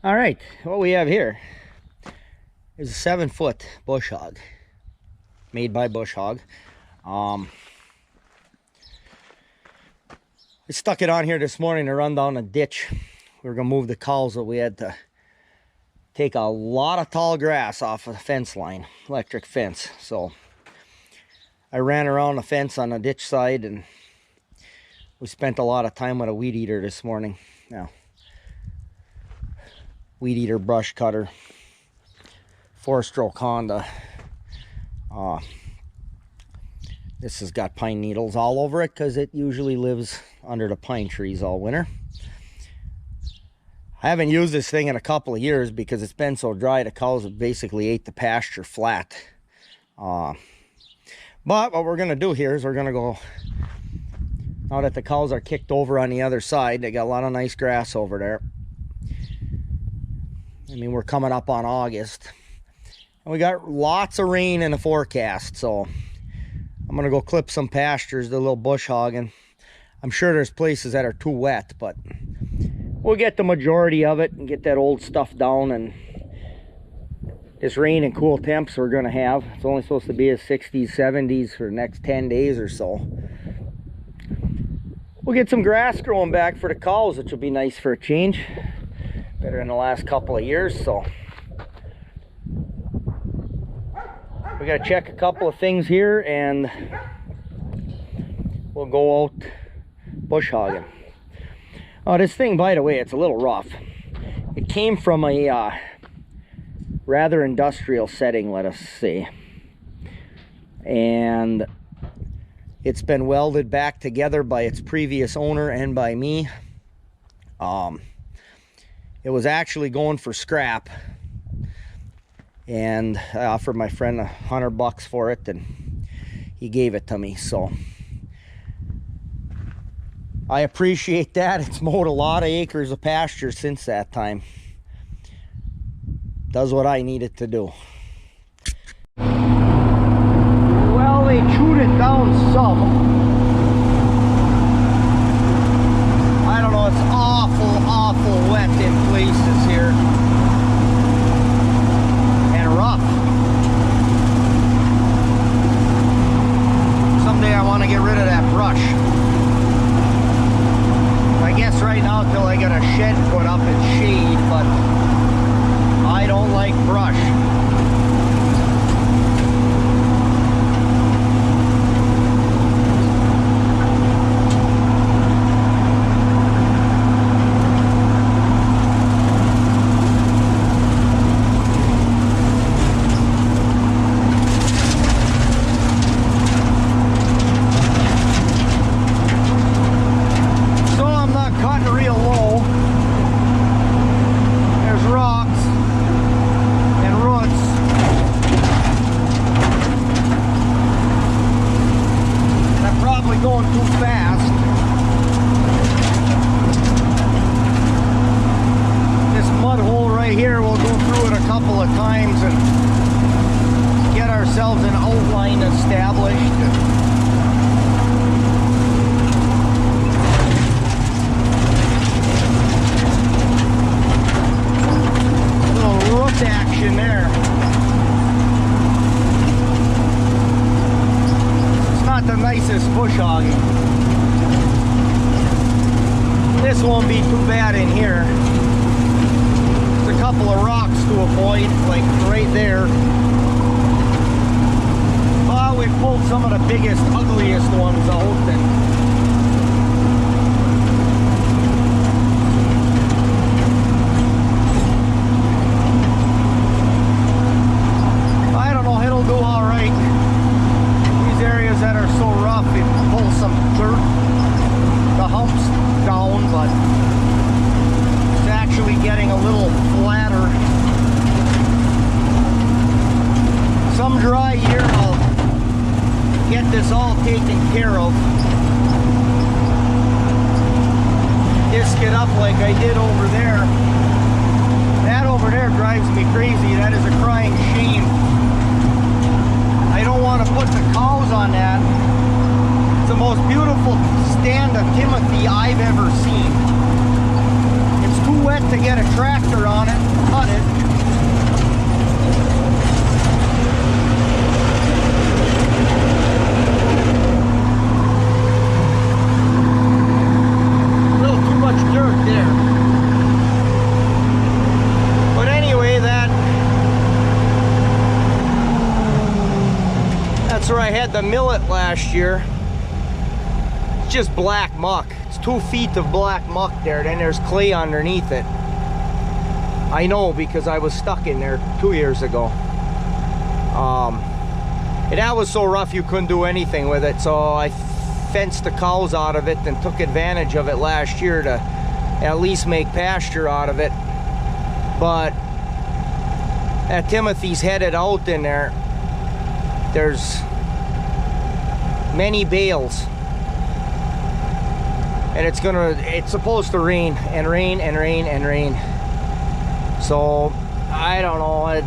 All right, what we have here is a 7-foot bush hog made by Bush Hog. I stuck it on here this morning to run down a ditch. We were gonna move the cows, so we had to take a lot of tall grass off of the fence line, electric fence. So I ran around the fence on the ditch side, and we spent a lot of time with a weed eater this morning. Now, weed eater, brush cutter, 4-stroke Honda. This has got pine needles all over it because it usually lives under the pine trees all winter. I haven't used this thing in a couple of years because it's been so dry. The cows have basically ate the pasture flat. But what we're going to do here is we're going to go, now that the cows are kicked over on the other side, they got a lot of nice grass over there. I mean, we're coming up on August. And we got lots of rain in the forecast, so I'm going to go clip some pastures, the little bush hogging. I'm sure there's places that are too wet, but we'll get the majority of it and get that old stuff down. And this rain and cool temps we're going to have, it's only supposed to be a 60s, 70s for the next 10 days or so. We'll get some grass growing back for the cows, which will be nice for a change. Better than the last couple of years, so. We got to check a couple of things here, and we'll go out bush hogging. Oh, this thing, by the way, it's a little rough. It came from a rather industrial setting, let us say. And it's been welded back together by its previous owner and by me. It was actually going for scrap, and I offered my friend $100 for it, and he gave it to me. So I appreciate that. It's mowed a lot of acres of pasture since that time. Does what I need it to do. Well, they chewed it down some. I don't know, it's awful wet in places here. And rough. Someday I want to get rid of that brush. I guess right now till I get a shed put up in shade, but I don't like brush. Bush hogging. This won't be too bad in here. There's a couple of rocks to avoid, like right there. Well, we pulled some of the biggest, ugliest ones out, and I don't know, it'll do all right. Areas that are so rough, it pulls some dirt, the humps down, but it's actually getting a little flatter. Some dry year I'll get this all taken care of. Disc it up like I did over there. That over there drives me crazy. That is a crying shame. I don't want to put the cows on that. It's the most beautiful stand of Timothy I've ever seen. It's too wet to to get a tractor on it, cut it. A little too much dirt there. But anyway, that's where I had the millet last year. It's just black muck. It's 2 feet of black muck there, then there's clay underneath it. I know because I was stuck in there 2 years ago. And that was so rough you couldn't do anything with it, so I fenced the cows out of it and took advantage of it last year to at least make pasture out of it. But at Timothy's headed out in there, there's many bales, and it's supposed to rain and rain and rain and rain. So I don't know, I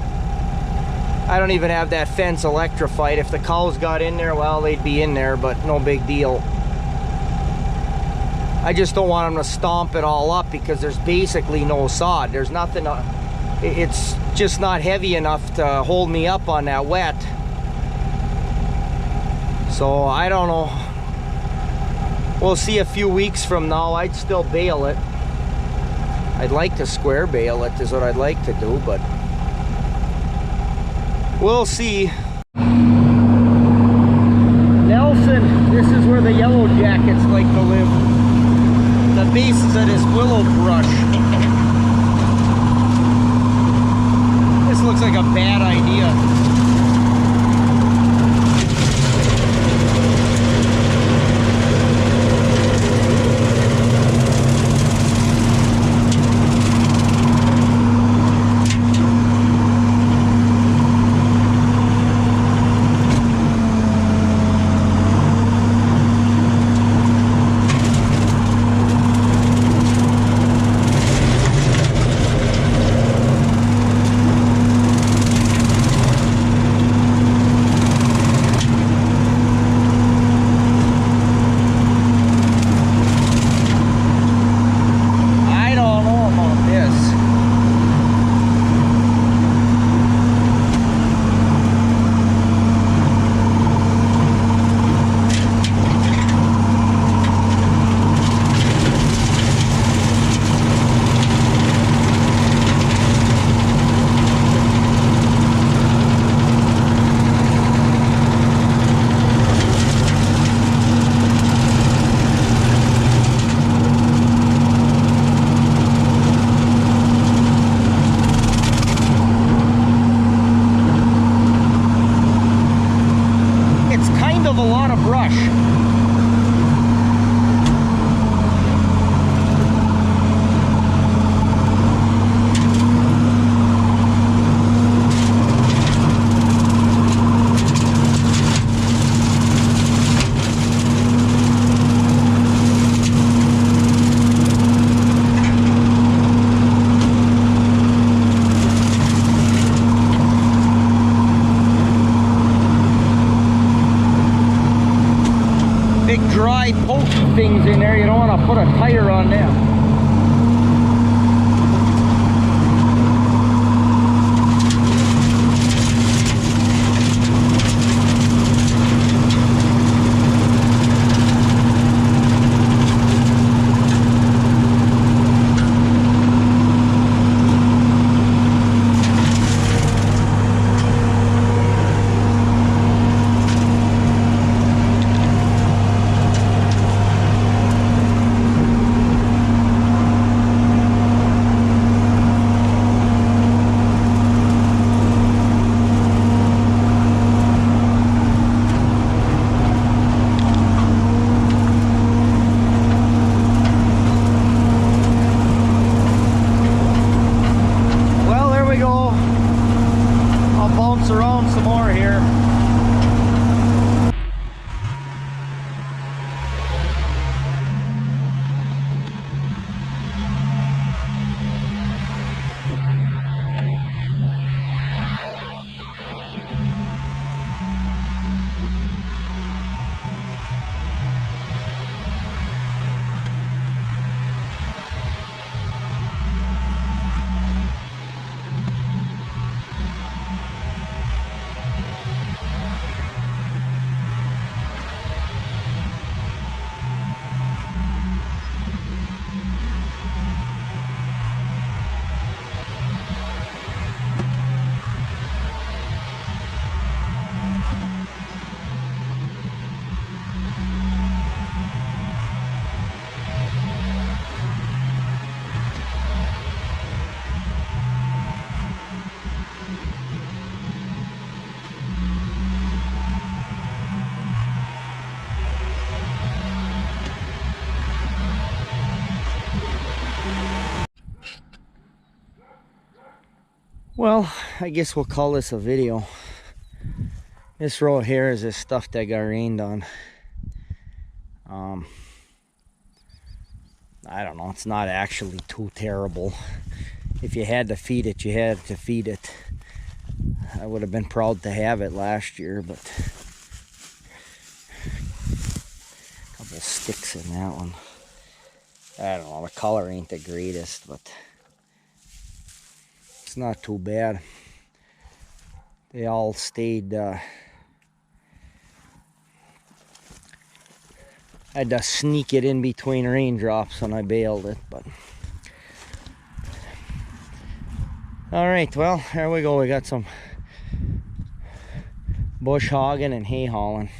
don't even have that fence electrified. If the cows got in there, well, they'd be in there, but no big deal. I just don't want them to stomp it all up because there's basically no sod. There's nothing, it's just not heavy enough to hold me up on that wet. So I don't know. We'll see a few weeks from now. I'd still bale it. I'd like to square bale it is what I'd like to do, but we'll see. Nelson, this is where the yellow jackets like to live. The bases of this willow brush. This looks like a bad idea. A lot of brush. Big dry pokey things in there, you don't want to put a tire on them. Well, I guess we'll call this a video. This row here is this stuff that got rained on. I don't know, it's not actually too terrible. If you had to feed it, you had to feed it. I would have been proud to have it last year, but a couple sticks in that one. I don't know, the color ain't the greatest, but it's not too bad. They all stayed, I had to sneak it in between raindrops when I baled it, but all right, well, there we go. We got some bush hogging and hay hauling.